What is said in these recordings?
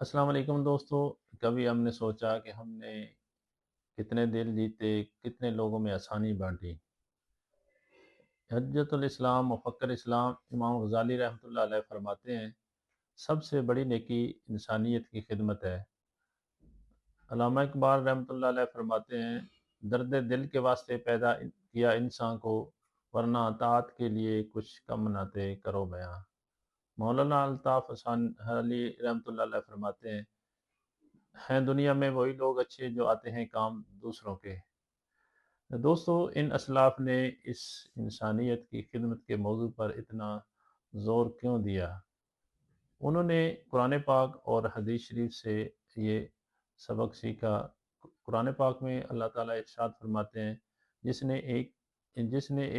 अस्सलाम वालेकुम दोस्तों। कभी हमने सोचा कि हमने कितने दिल जीते, कितने लोगों में आसानी बांटी। हज्जतुल इस्लाम मुफक्कर इस्लाम इमाम गज़ाली रहमतुल्लाह अलैह फरमाते हैं, सबसे बड़ी नेकी इंसानियत की खिदमत है। अल्लामा इकबाल रहमतुल्लाह अलैह फरमाते हैं, दर्द दिल के वास्ते पैदा किया इंसान को, वरना अताअत के लिए कुछ कम नाते करो बयां। मौलाना अल्ताफ़ अली रहमतुल्लाह अलैह फरमाते हैं दुनिया में वही लोग अच्छे जो आते हैं काम दूसरों के। दोस्तों, इन असलाफ ने इस इंसानियत की खिदमत के मौजू पर इतना ज़ोर क्यों दिया? उन्होंने कुरान पाक और हदीस शरीफ से ये सबक सीखा। कुरान पाक में अल्लाह ताला इरशाद फरमाते हैं, जिसने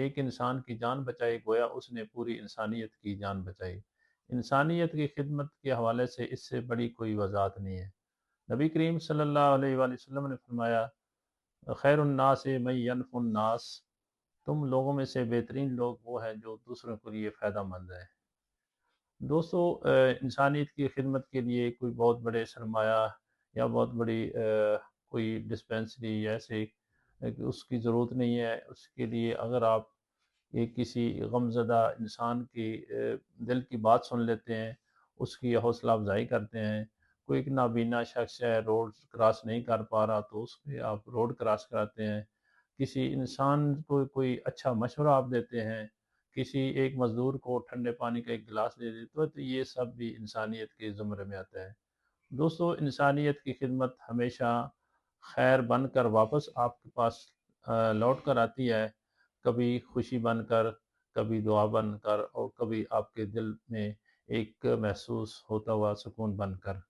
एक इंसान की जान बचाई, गोया उसने पूरी इंसानियत की जान बचाई। इंसानियत की खिदमत के हवाले से इससे बड़ी कोई वजाहत नहीं है। नबी करीम सल्लल्लाहु अलैहि वसल्लम ने फरमाया, खैरुन्नास मन यनफुन्नास, तुम लोगों में से बेहतरीन लोग वो हैं जो दूसरों के लिए फ़ायदा मंद हैं। दोस्तों, इंसानियत की खिदमत के लिए कोई बहुत बड़े सरमाया या बहुत बड़ी कोई डिस्पेंसरी या ऐसे उसकी ज़रूरत नहीं है। उसके लिए अगर आप एक किसी गमज़दा इंसान की दिल की बात सुन लेते हैं, उसकी हौसला अफ़ज़ाई करते हैं। कोई एक नाबीना शख्स है, रोड क्रॉस नहीं कर पा रहा, तो उसपे आप रोड क्रॉस कराते हैं। किसी इंसान को कोई अच्छा मशवरा आप देते हैं, किसी एक मज़दूर को ठंडे पानी का एक गिलास दे देते हो, तो ये सब भी इंसानियत के ज़ुमरे में आता है। दोस्तों, इंसानियत की खिदमत हमेशा खैर बनकर वापस आपके पास लौट कर आती है, कभी खुशी बनकर, कभी दुआ बनकर और कभी आपके दिल में एक महसूस होता हुआ सुकून बनकर।